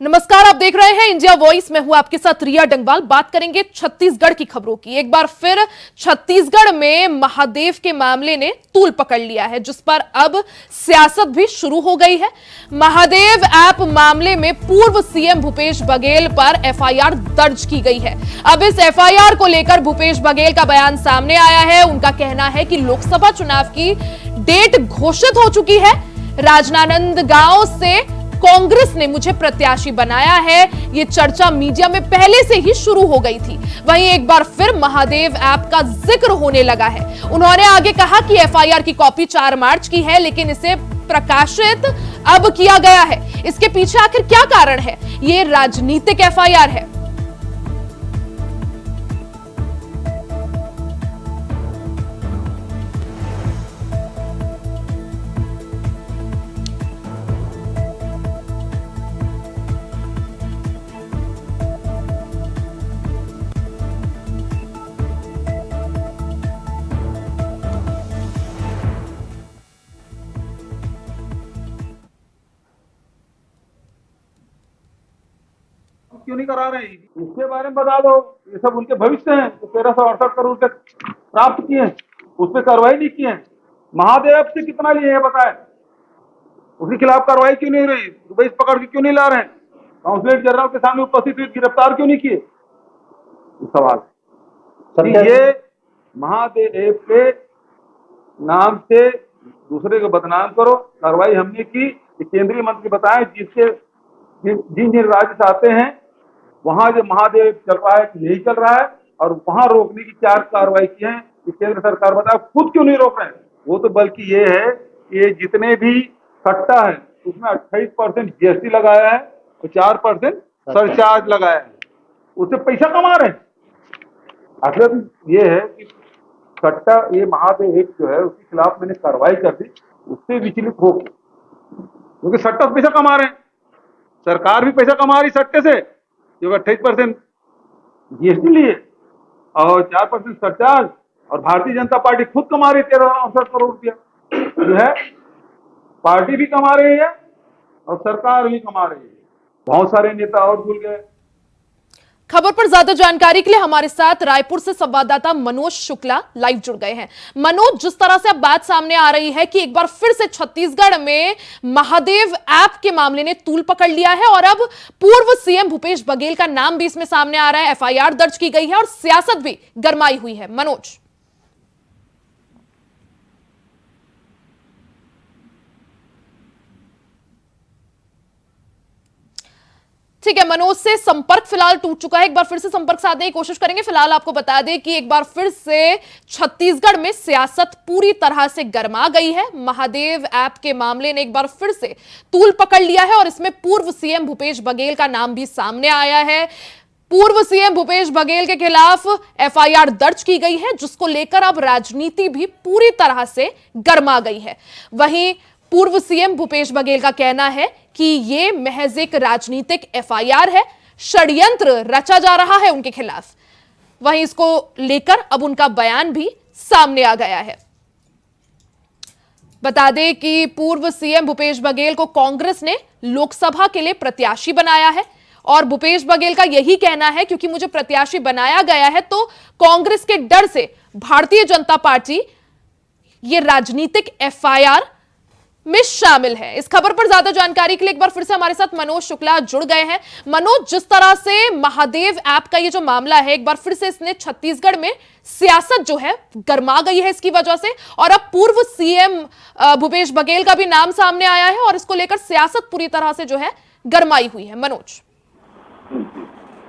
नमस्कार, आप देख रहे हैं इंडिया वॉइस। में हूं आपके साथ रिया डंगवाल। बात करेंगे छत्तीसगढ़ की खबरों की। एक बार फिर छत्तीसगढ़ में महादेव के मामले ने तूल पकड़ लिया है, जिस पर अब सियासत भी शुरू हो गई है। महादेव ऐप मामले में पूर्व सीएम भूपेश बघेल पर एफआईआर दर्ज की गई है। अब इस एफआईआर को लेकर भूपेश बघेल का बयान सामने आया है। उनका कहना है कि लोकसभा चुनाव की डेट घोषित हो चुकी है। राजनांदगांव से कांग्रेस ने मुझे प्रत्याशी बनाया है, ये चर्चा मीडिया में पहले से ही शुरू हो गई थी। वहीं एक बार फिर महादेव ऐप का जिक्र होने लगा है। उन्होंने आगे कहा कि एफआईआर की कॉपी 4 मार्च की है, लेकिन इसे प्रकाशित अब किया गया है। इसके पीछे आखिर क्या कारण है? ये राजनीतिक एफआईआर है। क्यों नहीं करा रहे हैं, इसके बारे में बता दो। ये सब उनके भविष्य हैं जो 1368 करोड़ तक प्राप्त किए हैं, उस पर कार्रवाई नहीं की है। महादेव से कितना लिए है बताए, उसके खिलाफ कार्रवाई क्यों नहीं हो रही? रुपये पकड़ के क्यों नहीं ला रहे हैं? काउंसिलेट जनरल के सामने उपस्थित हुए गिरफ्तार क्यों नहीं किए? सवाल कि ये महादेव के नाम से दूसरे को बदनाम करो। कार्रवाई हमने की, केंद्रीय मंत्री बताए जिसके जिन जिन राज्य से आते हैं वहां जो महादेव चल रहा है यही चल रहा है, और वहां रोकने की 4 कार्रवाई की है। केंद्र सरकार बताए खुद क्यों नहीं रोक रहे हैं? वो तो बल्कि ये है कि ये जितने भी सट्टा है उसमें 28% जीएसटी लगाया है और 4% सरचार्ज लगाया है, उससे पैसा कमा रहे हैं। आखिर ये है कि सट्टा, ये महादेव एक जो है उसके खिलाफ मैंने कार्रवाई कर दी, उससे विचलित हो, क्योंकि सट्टा पैसा कमा रहे हैं। सरकार भी पैसा कमा रही सट्टे से, जो 28% जीएसटी लिए और 4% सरचार्ज, और भारतीय जनता पार्टी खुद कमा रही 1368 करोड़ रुपया जो है। पार्टी भी कमा रही है और सरकार भी कमा रही है। बहुत सारे नेता और जुड़ गए। खबर पर ज्यादा जानकारी के लिए हमारे साथ रायपुर से संवाददाता मनोज शुक्ला लाइव जुड़ गए हैं। मनोज, जिस तरह से अब बात सामने आ रही है कि एक बार फिर से छत्तीसगढ़ में महादेव ऐप के मामले ने तूल पकड़ लिया है और अब पूर्व सीएम भूपेश बघेल का नाम भी इसमें सामने आ रहा है, एफआईआर दर्ज की गई है और सियासत भी गरमाई हुई है। मनोज, ठीक है, मनोज से संपर्क फिलहाल टूट चुका है। एक बार फिर से संपर्क साधने की कोशिश करेंगे। फिलहाल आपको बता दें कि एक बार फिर से छत्तीसगढ़ में सियासत पूरी तरह से गरमा गई है। महादेव ऐप के मामले ने एक बार फिर से तूल पकड़ लिया है और इसमें पूर्व सीएम भूपेश बघेल का नाम भी सामने आया है। पूर्व सीएम भूपेश बघेल के खिलाफ एफआईआर दर्ज की गई है, जिसको लेकर अब राजनीति भी पूरी तरह से गरमा गई है। वहीं पूर्व सीएम भूपेश बघेल का कहना है कि ये महज एक राजनीतिक एफआईआर है, षड्यंत्र रचा जा रहा है उनके खिलाफ। वहीं इसको लेकर अब उनका बयान भी सामने आ गया है। बता दें कि पूर्व सीएम भूपेश बघेल को कांग्रेस ने लोकसभा के लिए प्रत्याशी बनाया है और भूपेश बघेल का यही कहना है क्योंकि मुझे प्रत्याशी बनाया गया है तो कांग्रेस के डर से भारतीय जनता पार्टी ये राजनीतिक एफआईआर में शामिल है। इस खबर पर ज्यादा जानकारी के लिए एक बार फिर से हमारे साथ मनोज शुक्ला जुड़ गए हैं। मनोज, जिस तरह से महादेव ऐप का ये जो मामला है, एक बार फिर से इसने छत्तीसगढ़ में सियासत जो है गरमा गई है इसकी वजह से, और अब पूर्व सीएम भूपेश बघेल का भी नाम सामने आया है और इसको लेकर सियासत पूरी तरह से जो है गरमाई हुई है। मनोज,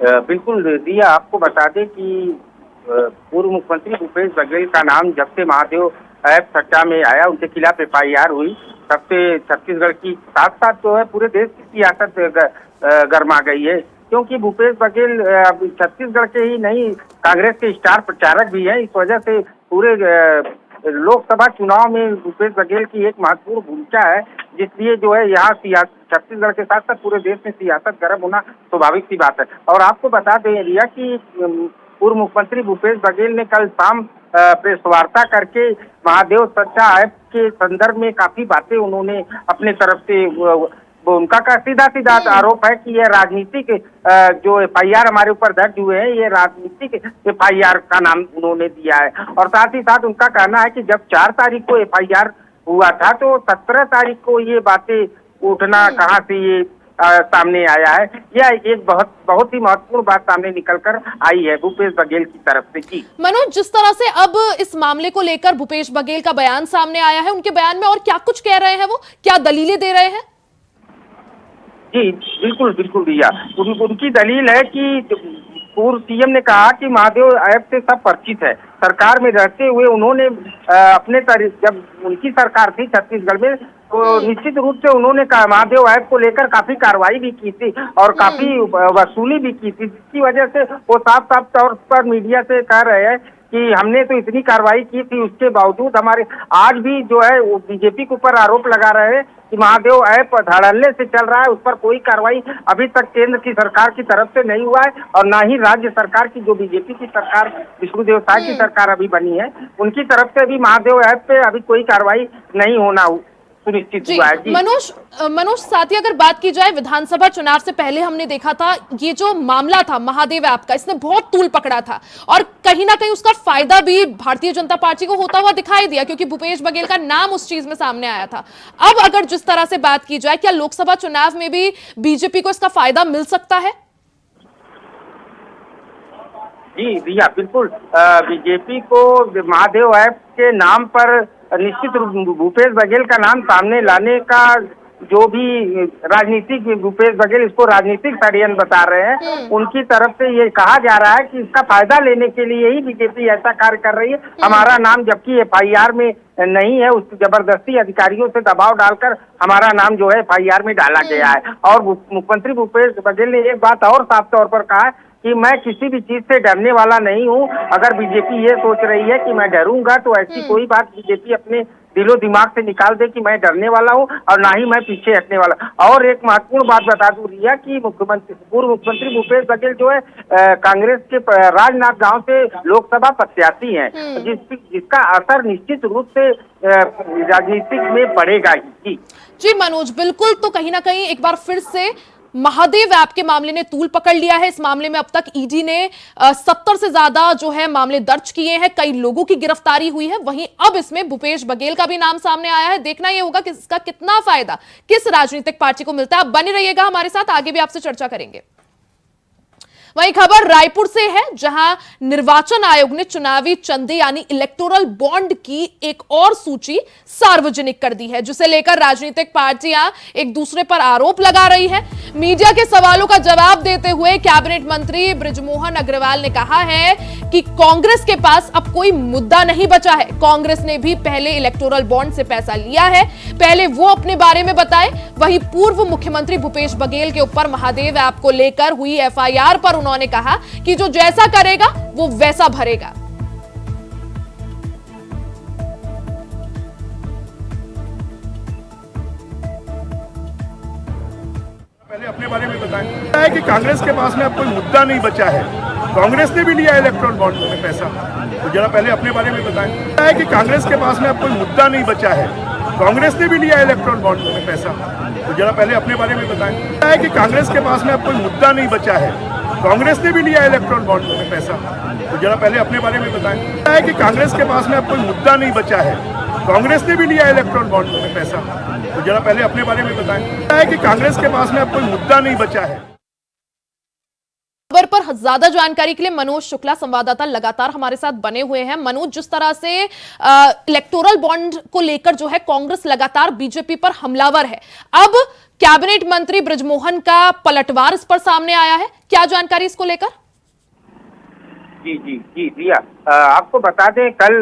बिल्कुल दिया, आपको बता दें कि पूर्व मुख्यमंत्री भूपेश बघेल का नाम जब से महादेव ऐप सट्टा में आया, उनके खिलाफ एफआईआर हुई, तब से छत्तीसगढ़ की साथ साथ जो है पूरे देश की सियासत गरमा गई है। क्योंकि भूपेश बघेल छत्तीसगढ़ के ही नहीं, कांग्रेस के स्टार प्रचारक भी हैं। इस वजह से पूरे लोकसभा चुनाव में भूपेश बघेल की एक महत्वपूर्ण भूमिका है, जिसलिए जो है यहाँ छत्तीसगढ़ के साथ साथ पूरे देश में सियासत गर्म होना स्वाभाविक सी बात है। और आपको बता दें रिया कि पूर्व मुख्यमंत्री भूपेश बघेल ने कल शाम प्रेस वार्ता करके महादेव सट्टा ऐप के संदर्भ में काफी बातें उन्होंने अपने तरफ से वो उनका का सीधा सीधा आरोप है कि ये राजनीतिक जो FIR हमारे ऊपर दर्ज हुए हैं, ये राजनीतिक FIR का नाम उन्होंने दिया है। और साथ ही साथ उनका कहना है कि जब 4 तारीख को FIR हुआ था तो 17 तारीख को ये बातें उठना कहाँ से ये सामने आया है। यह एक बहुत ही महत्वपूर्ण बात सामने निकलकर आई है भूपेश बघेल की तरफ से। जी मनोज, जिस तरह से अब इस मामले को लेकर भूपेश बघेल का बयान सामने आया है, उनके बयान में और क्या कुछ कह रहे हैं, वो क्या दलीलें दे रहे हैं? जी बिल्कुल बिल्कुल भैया, उनकी दलील है कि पूर्व CM ने कहा कि महादेव ऐप से सब परिचित है। सरकार में रहते हुए उन्होंने अपने जब उनकी सरकार थी छत्तीसगढ़ में तो निश्चित रूप से उन्होंने महादेव ऐप को लेकर काफी कार्रवाई भी की थी और काफी वसूली भी की थी, जिसकी वजह से वो साफ साफ तौर पर मीडिया से कह रहे हैं कि हमने तो इतनी कार्रवाई की थी, उसके बावजूद हमारे आज भी जो है वो बीजेपी के ऊपर आरोप लगा रहे हैं कि महादेव ऐप धड़ल्ले से चल रहा है, उस पर कोई कार्रवाई अभी तक केंद्र की सरकार की तरफ से नहीं हुआ है और ना ही राज्य सरकार की जो बीजेपी की सरकार विष्णुदेव साय की सरकार अभी बनी है उनकी तरफ से भी महादेव ऐप पे अभी कोई कार्रवाई नहीं होना सुनिश्चित हुआ है। मनोज साथ ही अगर बात की जाए विधानसभा चुनाव से पहले हमने देखा था ये जो मामला था महादेव ऐप का, इसने बहुत तूल पकड़ा था और कहीं ना कहीं उसका फायदा भी भारतीय जनता पार्टी को होता हुआ दिखाई दिया क्योंकि भूपेश बघेल का नाम उस चीज में सामने आया था। अब अगर जिस तरह से बात की जाए, क्या लोकसभा चुनाव में भी बीजेपी को इसका फायदा मिल सकता है? जी भैया बिल्कुल, बीजेपी को महादेव ऐप के नाम पर निश्चित रूप भूपेश बघेल का नाम सामने लाने का जो भी राजनीतिक भूपेश बघेल इसको राजनीतिक षड्यंत्र बता रहे हैं, उनकी तरफ से ये कहा जा रहा है कि इसका फायदा लेने के लिए ही बीजेपी ऐसा कार्य कर रही है। हमारा नाम जबकि FIR में नहीं है, उस जबरदस्ती अधिकारियों से दबाव डालकर हमारा नाम जो है FIR में डाला गया है। और मुख्यमंत्री भूपेश बघेल ने एक बात और साफ तौर पर कहा कि मैं किसी भी चीज से डरने वाला नहीं हूं। अगर बीजेपी ये सोच रही है कि मैं डरूंगा तो ऐसी कोई बात बीजेपी अपने दिलो दिमाग से निकाल दे कि मैं डरने वाला हूं और ना ही मैं पीछे हटने वाला। और एक महत्वपूर्ण बात बता दूं रिया कि पूर्व मुख्यमंत्री भूपेश बघेल जो है कांग्रेस के राजनाथ गांव से लोकसभा प्रत्याशी हैं, जिसका असर निश्चित रूप से राजनीतिक में पड़ेगा ही। जी मनोज, बिल्कुल। तो कहीं ना कहीं एक बार फिर से महादेव ऐप के मामले ने तूल पकड़ लिया है। इस मामले में अब तक ईडी ने 70 से ज्यादा जो है मामले दर्ज किए हैं, कई लोगों की गिरफ्तारी हुई है। वहीं अब इसमें भूपेश बघेल का भी नाम सामने आया है। देखना यह होगा कि इसका कितना फायदा किस राजनीतिक पार्टी को मिलता है। आप बने रहिएगा हमारे साथ, आगे भी आपसे चर्चा करेंगे। वहीं खबर रायपुर से है, जहां निर्वाचन आयोग ने चुनावी चंदे यानी इलेक्टोरल बॉन्ड की एक और सूची सार्वजनिक कर दी है, जिसे लेकर राजनीतिक पार्टियां एक दूसरे पर आरोप लगा रही है। मीडिया के सवालों का जवाब देते हुए कैबिनेट मंत्री बृजमोहन अग्रवाल ने कहा है कि कांग्रेस के पास अब कोई मुद्दा नहीं बचा है। कांग्रेस ने भी पहले इलेक्टोरल बॉन्ड से पैसा लिया है, पहले वो अपने बारे में बताए। वहीं पूर्व मुख्यमंत्री भूपेश बघेल के ऊपर महादेव ऐप को लेकर हुई FIR पर उन्होंने कहा कि जो जैसा करेगा वो वैसा भरेगा। पहले अपने बारे में बताएं है कि कांग्रेस के पास में अब कोई मुद्दा नहीं बचा है। कांग्रेस ने भी लिया इलेक्ट्रॉल बॉन्ड में पैसा, तो जरा पहले अपने बारे में बताएं है कि कांग्रेस के पास में अब कोई मुद्दा नहीं बचा है। कांग्रेस ने भी लिया इलेक्ट्रॉल बॉन्ड में पैसा, तो जरा पहले अपने बारे में बताएं है कि कांग्रेस के पास में अब कोई मुद्दा नहीं बचा है। कांग्रेस ने भी लिया इलेक्ट्रॉल बॉन्ड में पैसा, तो जरा पहले अपने बारे में बताएं है कि कांग्रेस के पास में अब कोई मुद्दा नहीं बचा है। कांग्रेस ने भी लिया इलेक्ट्रॉल बॉन्ड में पैसा, तो जरा पहले अपने बारे में बताएं है कि कांग्रेस के पास में अब कोई मुद्दा नहीं बचा है। खबर पर ज्यादा जानकारी के लिए मनोज शुक्ला संवाददाता लगातार हमारे साथ बने हुए हैं। मनोज, जिस तरह से इलेक्टोरल बॉन्ड को लेकर जो है कांग्रेस लगातार बीजेपी पर हमलावर है, अब कैबिनेट मंत्री बृजमोहन का पलटवार इस पर सामने आया है, क्या जानकारी इसको लेकर? जी जी जी भैया, आपको बता दें कल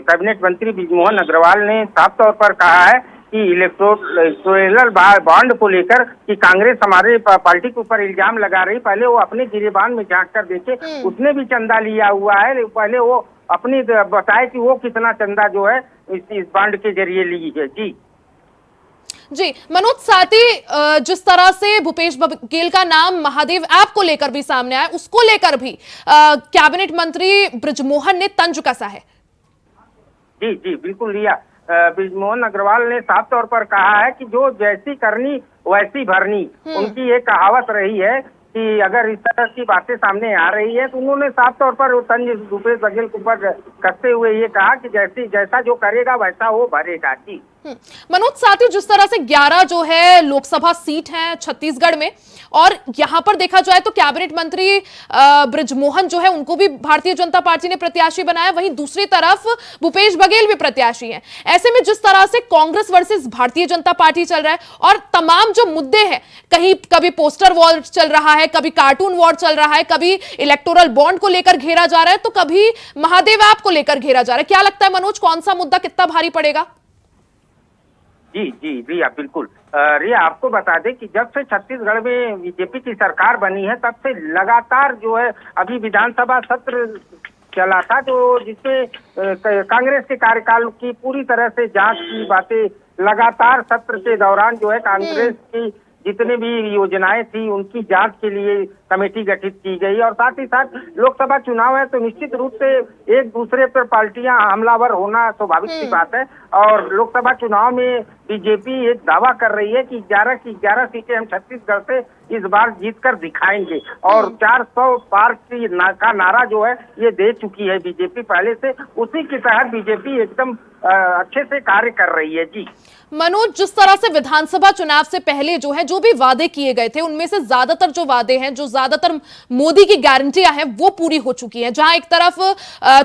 कैबिनेट मंत्री बृजमोहन अग्रवाल ने साफ तौर पर कहा है कि इलेक्टोरल बॉन्ड को लेकर कि कांग्रेस हमारे पार्टी के ऊपर इल्जाम लगा रही। पहले वो अपने गिरेबान में झांक कर देखे, उसने भी चंदा लिया हुआ है। पहले वो अपनी बताए कि वो कितना चंदा जो है इस बॉन्ड के जरिए ली है। जी मनोज, साथ ही जिस तरह से भूपेश बघेल का नाम महादेव ऐप को लेकर भी सामने आया, उसको लेकर भी कैबिनेट मंत्री बृजमोहन ने तंज कसा है। जी जी बिल्कुल लिया। बृजमोहन अग्रवाल ने साफ तौर पर कहा है कि जो जैसी करनी वैसी भरनी, उनकी एक कहावत रही है कि अगर इस तरह की बातें सामने आ रही है तो उन्होंने साफ तौर पर तंज भूपेश बघेल के ऊपर कसते हुए ये कहा कि जैसा जो करेगा वैसा वो भरेगा। जी मनोज, साथ ही जिस तरह से 11 जो है लोकसभा सीट हैं छत्तीसगढ़ में, और यहां पर देखा जाए तो कैबिनेट मंत्री बृजमोहन जो है उनको भी भारतीय जनता पार्टी ने प्रत्याशी बनाया, वहीं दूसरी तरफ भूपेश बघेल भी प्रत्याशी हैं। ऐसे में जिस तरह से कांग्रेस वर्सेस भारतीय जनता पार्टी चल रहा है और तमाम जो मुद्दे हैं, कहीं कभी पोस्टर वॉर चल रहा है, कभी कार्टून वॉर चल रहा है, कभी इलेक्टोरल बॉन्ड को लेकर घेरा जा रहा है, तो कभी महादेव ऐप को लेकर घेरा जा रहा है। क्या लगता है मनोज, कौन सा मुद्दा कितना भारी पड़ेगा? जी जी रिया, बिल्कुल। रिया, आपको बता दें कि जब से छत्तीसगढ़ में बीजेपी की सरकार बनी है तब से लगातार जो है, अभी विधानसभा सत्र चला था जो जिसमें कांग्रेस के कार्यकाल की पूरी तरह से जांच की बातें लगातार सत्र के दौरान जो है कांग्रेस की जितनी भी योजनाएं थी उनकी जांच के लिए कमेटी गठित की गई। और साथ ही साथ लोकसभा चुनाव है तो निश्चित रूप से एक दूसरे पर पार्टियां हमलावर होना स्वाभाविक सी बात है। और लोकसभा चुनाव में बीजेपी एक दावा कर रही है कि 11 की 11 सीटें हम छत्तीसगढ़ से इस बार जीत कर दिखाएंगे, और 400 पार का नारा जो है ये दे चुकी है बीजेपी पहले से। उसी के तहत बीजेपी एकदम अच्छे से कार्य कर रही है। जी मनोज, जिस तरह से विधानसभा चुनाव से पहले जो है जो भी वादे किए गए थे उनमें से ज्यादातर जो वादे हैं, जो ज्यादातर मोदी की गारंटियां हैं वो पूरी हो चुकी हैं। जहां एक तरफ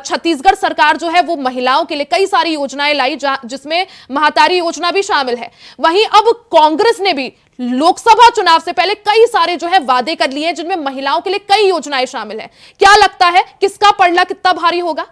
छत्तीसगढ़ सरकार जो है वो महिलाओं के लिए कई सारी योजनाएं लाई, जिसमें महातारी योजना भी शामिल है, वहीं अब कांग्रेस ने भी लोकसभा चुनाव से पहले कई सारे जो है वादे कर लिए हैं जिनमें महिलाओं के लिए कई योजनाएं शामिल है। क्या लगता है किसका पलड़ा कितना भारी होगा?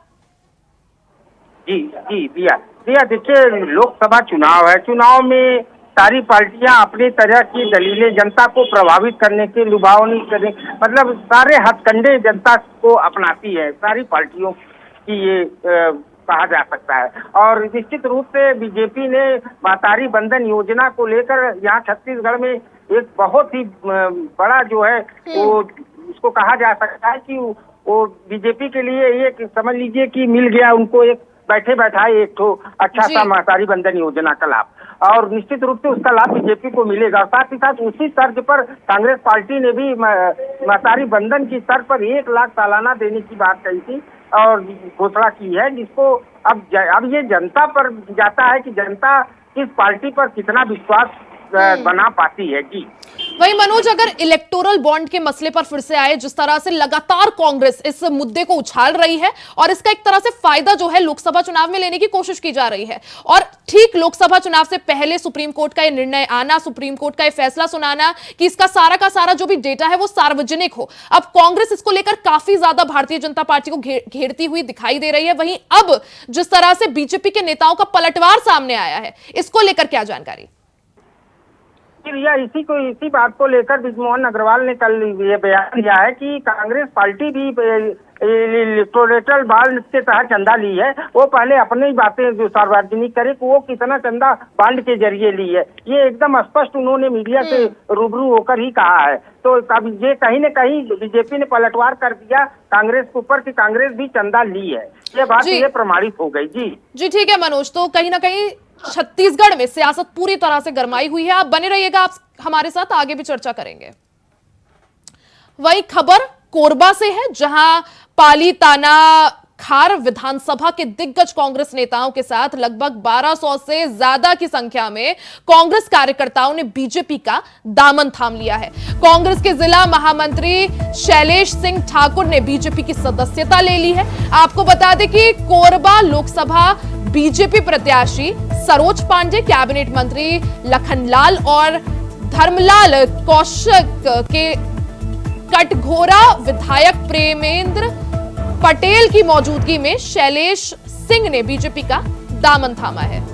जी जी भैया देखिए, लोकसभा चुनाव है, चुनाव में सारी पार्टियां अपनी तरह की दलीलें जनता को प्रभावित करने के, लुभावनी करने, मतलब सारे हथकंडे जनता को अपनाती है सारी पार्टियों की, ये कहा जा सकता है। और निश्चित रूप से बीजेपी ने महातारी बंधन योजना को लेकर यहाँ छत्तीसगढ़ में एक बहुत ही बड़ा जो है वो उसको कहा जा सकता है कि वो बीजेपी के लिए एक समझ लीजिए कि मिल गया उनको एक बैठे बैठाए एक तो अच्छा सा महातारी बंधन योजना का लाभ, और निश्चित रूप से उसका लाभ बीजेपी को मिलेगा। साथ ही साथ उसी तर्ज पर कांग्रेस पार्टी ने भी महातारी बंधन की तर्ज पर 1 लाख सालाना देने की बात कही थी और घोषणा की है, जिसको अब ये जनता पर जाता है कि जनता इस पार्टी पर कितना विश्वास बना पाती है। जी वही मनोज, अगर इलेक्टोरल बॉन्ड के मसले पर फिर से आए, जिस तरह से लगातार कांग्रेस इस मुद्दे को उछाल रही है और इसका एक तरह से फायदा जो है लोकसभा चुनाव में लेने की कोशिश की जा रही है, और ठीक लोकसभा चुनाव से पहले सुप्रीम कोर्ट का यह निर्णय आना, सुप्रीम कोर्ट का यह फैसला सुनाना कि इसका सारा का सारा जो भी डेटा है वो सार्वजनिक हो, अब कांग्रेस इसको लेकर काफी ज्यादा भारतीय जनता पार्टी को घेरती हुई दिखाई दे रही है। वहीं अब जिस तरह से बीजेपी के नेताओं का पलटवार सामने आया है, इसको लेकर क्या जानकारी? इसी बात को लेकर बृजमोहन अग्रवाल ने कल ये बयान दिया है कि कांग्रेस पार्टी भी इलेक्टोरल बॉन्ड के तहत चंदा ली है, वो पहले अपनी बातें जो सार्वजनिक करे कि वो कितना चंदा बॉन्ड के जरिए ली है, ये एकदम स्पष्ट उन्होंने मीडिया से रूबरू होकर ही कहा है। तो अब ये कहीं न कहीं बीजेपी ने पलटवार कर दिया कांग्रेस के ऊपर कि कांग्रेस भी चंदा ली है, ये बात ये प्रमाणित हो गई। जी ठीक है मनोज, तो कहीं ना कहीं छत्तीसगढ़ में सियासत पूरी तरह से गरमाई हुई है। आप बने रहिएगा, आप हमारे साथ आगे भी चर्चा करेंगे। वही खबर कोरबा से है, जहां पाली ताना खार विधानसभा के दिग्गज कांग्रेस नेताओं के साथ लगभग 1200 से ज्यादा की संख्या में कांग्रेस कार्यकर्ताओं ने बीजेपी का दामन थाम लिया है। कांग्रेस के जिला महामंत्री शैलेश सिंह ठाकुर ने बीजेपी की सदस्यता ले ली है। आपको बता दें कि कोरबा लोकसभा बीजेपी प्रत्याशी सरोज पांडे, कैबिनेट मंत्री लखनलाल और धर्मलाल कौशिक के कटघोरा विधायक प्रेमेंद्र पटेल की मौजूदगी में शैलेश सिंह ने बीजेपी का दामन थामा है।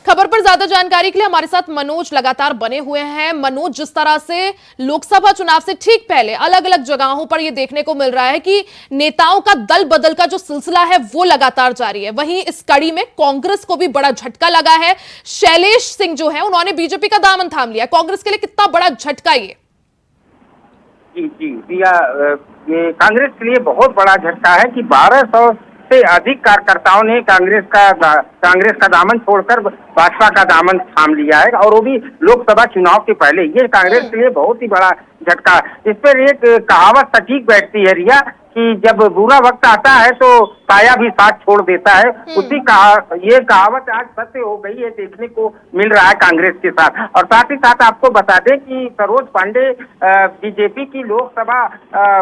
खबर पर ज्यादा जानकारी के लिए हमारे साथ मनोज लगातार बने हुए हैं। मनोज, जिस तरह से लोकसभा चुनाव से ठीक पहले अलग अलग जगहों पर यह देखने को मिल रहा है कि नेताओं का दल बदल का जो सिलसिला है वो लगातार जारी है, वहीं इस कड़ी में कांग्रेस को भी बड़ा झटका लगा है। शैलेश सिंह जो है उन्होंने बीजेपी का दामन थाम लिया, कांग्रेस के लिए कितना बड़ा झटका ये? जी ये कांग्रेस के लिए बहुत बड़ा झटका है कि 1200 से अधिक कार्यकर्ताओं ने कांग्रेस का दामन छोड़कर भाजपा का दामन थाम लिया है, और वो भी लोकसभा चुनाव के पहले। ये कांग्रेस के लिए बहुत ही बड़ा झटका है। इस पर एक कहावत सटीक बैठती है रिया कि जब बुरा वक्त आता है तो साया भी साथ छोड़ देता है। ये कहावत आज सत्य हो गई है, देखने को मिल रहा है कांग्रेस के साथ। और साथ ही साथ आपको बता दें कि सरोज पांडे बीजेपी की लोकसभा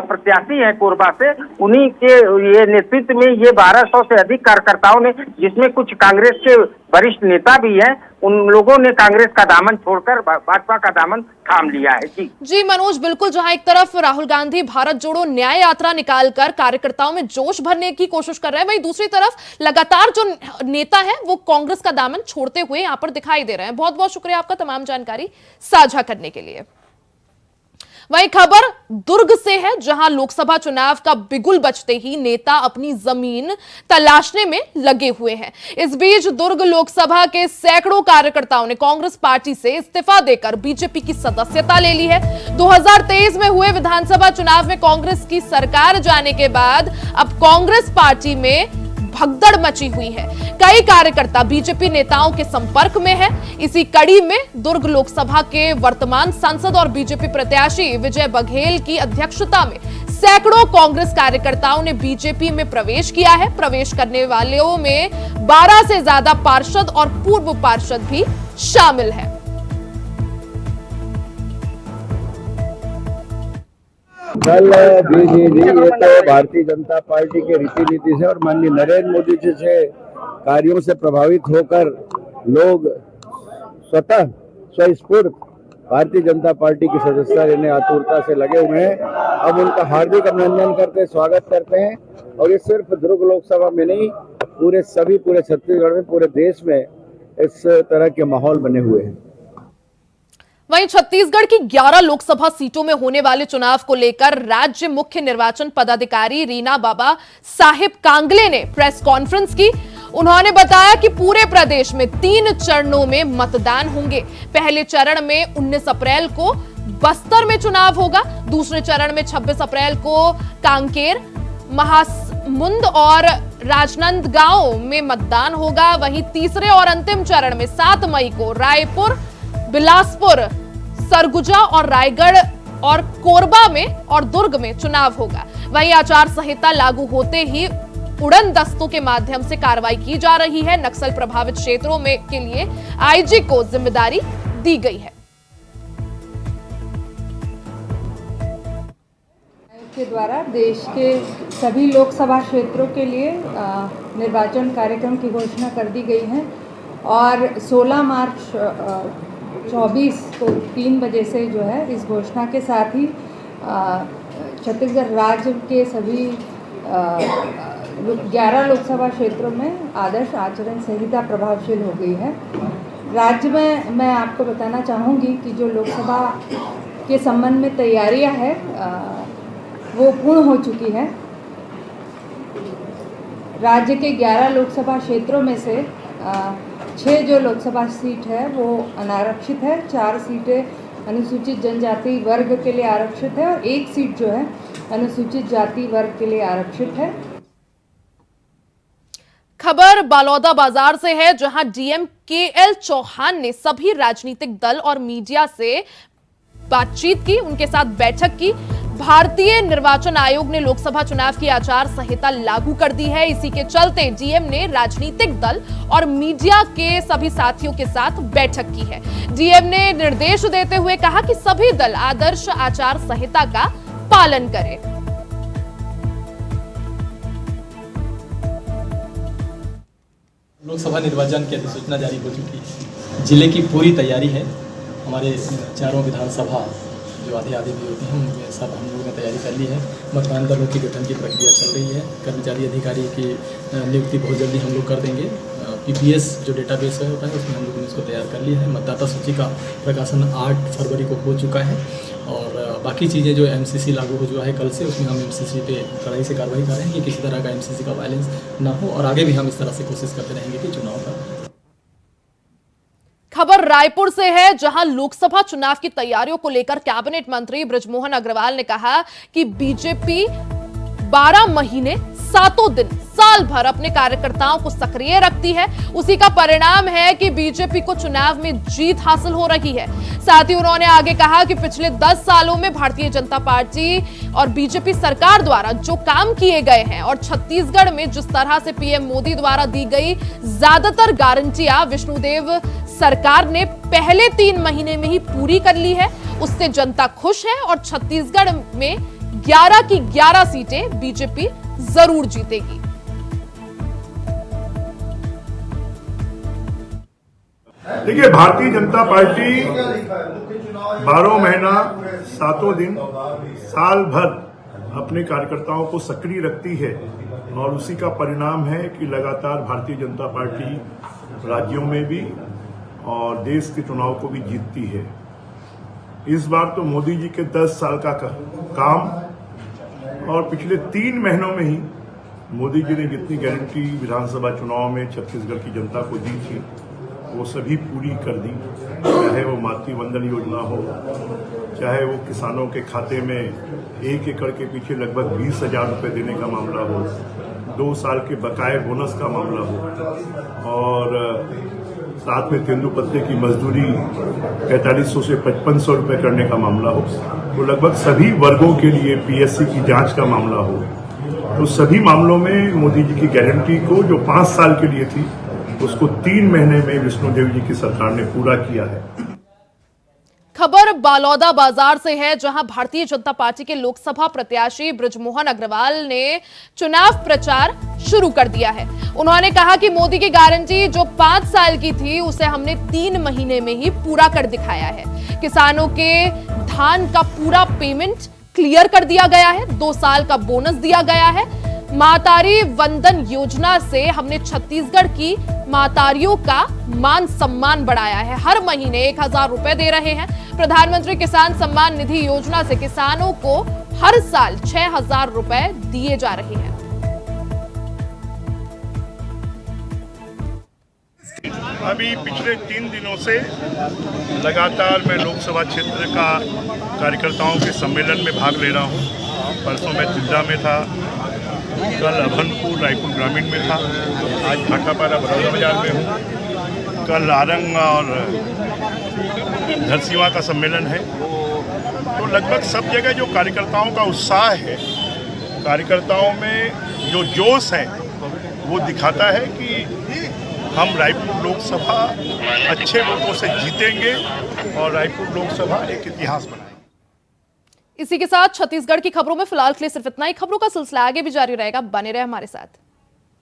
प्रत्याशी है कोरबा से, उन्हीं के ये नेतृत्व में ये 1200 से अधिक कार्यकर्ताओं ने, जिसमें कुछ कांग्रेस के वरिष्ठ नेता भी हैं, उन लोगों ने कांग्रेस का दामन छोड़कर भाजपा का दामन थाम लिया है। जी मनोज, बिल्कुल, जहां एक तरफ राहुल गांधी भारत जोड़ो न्याय यात्रा निकालकर कार्यकर्ताओं में जोश भरने की कोशिश कर रहे हैं, वहीं दूसरी तरफ लगातार जो नेता है वो कांग्रेस का दामन छोड़ते हुए यहां पर दिखाई दे रहे हैं। बहुत बहुत शुक्रिया आपका तमाम जानकारी साझा करने के लिए। वहीं खबर दुर्ग से है, जहां लोकसभा चुनाव का बिगुल बजते ही नेता अपनी जमीन तलाशने में लगे हुए हैं। इस बीच दुर्ग लोकसभा के सैकड़ों कार्यकर्ताओं ने कांग्रेस पार्टी से इस्तीफा देकर बीजेपी की सदस्यता ले ली है। 2023 में हुए विधानसभा चुनाव में कांग्रेस की सरकार जाने के बाद अब कांग्रेस पार्टी में भगदड़ मची हुई है। कई कार्यकर्ता बीजेपी नेताओं के संपर्क में है। इसी कड़ी में दुर्ग लोकसभा के वर्तमान सांसद और बीजेपी प्रत्याशी विजय बघेल की अध्यक्षता में सैकड़ों कांग्रेस कार्यकर्ताओं ने बीजेपी में प्रवेश किया है। प्रवेश करने वालों में 12 से ज्यादा पार्षद और पूर्व पार्षद भी शामिल है। कल ये तो भारतीय जनता पार्टी के रीति नीति से और माननीय नरेंद्र मोदी जी से कार्यों से प्रभावित होकर लोग स्वतः स्वस्फूर्त भारतीय जनता पार्टी की सदस्यता लेने आतुरता से लगे हुए हैं। अब उनका हार्दिक अभिनंदन करते, स्वागत करते हैं। और ये सिर्फ दुर्ग लोकसभा में नहीं, पूरे छत्तीसगढ़ में, पूरे देश में इस तरह के माहौल बने हुए हैं। वहीं छत्तीसगढ़ की 11 लोकसभा सीटों में होने वाले चुनाव को लेकर राज्य मुख्य निर्वाचन पदाधिकारी रीना बाबा साहिब कांगले ने प्रेस कॉन्फ्रेंस की। उन्होंने बताया कि पूरे प्रदेश में 3 चरणों में मतदान होंगे। पहले चरण में 19 अप्रैल को बस्तर में चुनाव होगा, दूसरे चरण में 26 अप्रैल को कांकेर, महासमुंद और राजनांदगांव में मतदान होगा। वहीं तीसरे और अंतिम चरण में 7 मई को रायपुर, बिलासपुर, सरगुजा और रायगढ़ और कोरबा में और दुर्ग में चुनाव होगा। वहीं आचार संहिता लागू होते ही उड़न दस्तों के माध्यम से कार्रवाई की जा रही है। नक्सल प्रभावित क्षेत्रों में के लिए आईजी को जिम्मेदारी दी गई है। के द्वारा देश के सभी लोकसभा क्षेत्रों के लिए निर्वाचन कार्यक्रम की घोषणा कर दी गई है और 16 मार्च 24 को 3 बजे से जो है इस घोषणा के साथ ही छत्तीसगढ़ राज्य के सभी 11 लोकसभा क्षेत्रों में आदर्श आचरण संहिता प्रभावशील हो गई है। राज्य में मैं आपको बताना चाहूँगी कि जो लोकसभा के संबंध में तैयारियां हैं वो पूर्ण हो चुकी है। राज्य के 11 लोकसभा क्षेत्रों में से 6 जो लोकसभा सीट है वो अनारक्षित है, 4 सीटें अनुसूचित जनजाति वर्ग के लिए आरक्षित है और 1 सीट जो है अनुसूचित जाति वर्ग के लिए आरक्षित है। खबर बालौदा बाजार से है, जहां डीएम केएल चौहान ने सभी राजनीतिक दल और मीडिया से बातचीत की, उनके साथ बैठक की। भारतीय निर्वाचन आयोग ने लोकसभा चुनाव की आचार संहिता लागू कर दी है। इसी के चलते डीएम ने राजनीतिक दल और मीडिया के सभी साथियों के साथ बैठक की है। डीएम ने निर्देश देते हुए कहा कि सभी दल आदर्श आचार संहिता का पालन करें। लोकसभा निर्वाचन की अधिसूचना जारी हो चुकी है। जिले की पूरी तैयारी है। हमारे चारों विधानसभा जो आधे भी होती हैं उनमें सब हम लोगों ने तैयारी कर ली है। मतदान दलों की गठन की प्रक्रिया चल रही है। कर्मचारी अधिकारी की नियुक्ति बहुत जल्दी हम लोग कर देंगे। पीपीएस जो डेटाबेस है होता है उसमें हम लोगों ने इसको तैयार कर लिया है। मतदाता सूची का प्रकाशन 8 फरवरी को हो चुका है और बाकी चीज़ें जो एमसीसी लागू हो चुका है कल से, उसमें हम एमसीसी पे कड़ाई से कार्रवाई कर रहे हैं कि किसी तरह का एमसीसी का वायलेंस ना हो और आगे भी हम इस तरह से कोशिश करते रहेंगे कि चुनाव का। खबर रायपुर से है, जहां लोकसभा चुनाव की तैयारियों को लेकर कैबिनेट मंत्री बृजमोहन अग्रवाल ने कहा कि बीजेपी 12 महीने 7 दिन साल भर अपने कार्यकर्ताओं को सक्रिय रखती है। उसी का परिणाम है कि बीजेपी को चुनाव में जीत हासिल हो रही है। साथ ही उन्होंने आगे कहा कि पिछले 10 सालों में भारतीय जनता पार्टी और बीजेपी सरकार द्वारा जो काम किए गए हैं और छत्तीसगढ़ में जिस तरह से पीएम मोदी द्वारा दी गई ज्यादातर गारंटियां विष्णुदेव सरकार ने पहले 3 महीने में ही पूरी कर ली है, उससे जनता खुश है और छत्तीसगढ़ में 11 की 11 सीटें बीजेपी जरूर जीतेगी। देखिए, भारतीय जनता पार्टी 12 महीना 7 दिन साल भर अपने कार्यकर्ताओं को सक्रिय रखती है और उसी का परिणाम है कि लगातार भारतीय जनता पार्टी राज्यों में भी और देश के चुनाव को भी जीतती है। इस बार तो मोदी जी के 10 साल का काम और पिछले 3 महीनों में ही मोदी जी ने जितनी गारंटी विधानसभा चुनाव में छत्तीसगढ़ की जनता को दी थी वो सभी पूरी कर दी। चाहे वो मातृ वंदन योजना हो, चाहे वो किसानों के खाते में 1 एकड़ के पीछे लगभग 20,000 रुपये देने का मामला हो, 2 साल के बकाये बोनस का मामला हो और साथ में तेंदुपत्ते की मजदूरी 4500 से 5500 रुपये करने का मामला हो, तो लगभग सभी वर्गों के लिए पीएससी की जांच का मामला हो, तो सभी मामलों में मोदी जी की गारंटी को जो 5 साल के लिए थी उसको 3 महीने में विष्णुदेव जी की सरकार ने पूरा किया है। खबर बालौदा बाजार से है, जहां भारतीय जनता पार्टी के लोकसभा प्रत्याशी बृजमोहन अग्रवाल ने चुनाव प्रचार शुरू कर दिया है। उन्होंने कहा कि मोदी की गारंटी जो 5 साल की थी उसे हमने 3 महीने में ही पूरा कर दिखाया है। किसानों के धान का पूरा पेमेंट क्लियर कर दिया गया है, 2 साल का बोनस दिया गया है। मातारी वंदन योजना से हमने छत्तीसगढ़ की मातारियों का मान सम्मान बढ़ाया है, हर महीने 1000 रुपए दे रहे हैं। प्रधानमंत्री किसान सम्मान निधि योजना से किसानों को हर साल 6000 रुपए दिए जा रहे हैं। अभी पिछले 3 दिनों से लगातार मैं लोकसभा क्षेत्र का कार्यकर्ताओं के सम्मेलन में भाग ले रहा हूं। परसों मैं तिल्दा में था, कल अभनपुर रायपुर ग्रामीण में था, आज भाटापारा बड़ौदा बाजार में हूँ, कल आरंग और धरसीवा का सम्मेलन है। तो लगभग सब जगह जो कार्यकर्ताओं का उत्साह है, कार्यकर्ताओं में जो जोश है वो दिखाता है कि हम रायपुर लोकसभा अच्छे वोटों से जीतेंगे और रायपुर लोकसभा एक इतिहास बनाएंगे। इसी के साथ छत्तीसगढ़ की खबरों में फिलहाल के लिए सिर्फ इतना ही। खबरों का सिलसिला आगे भी जारी रहेगा, बने रहे हमारे साथ।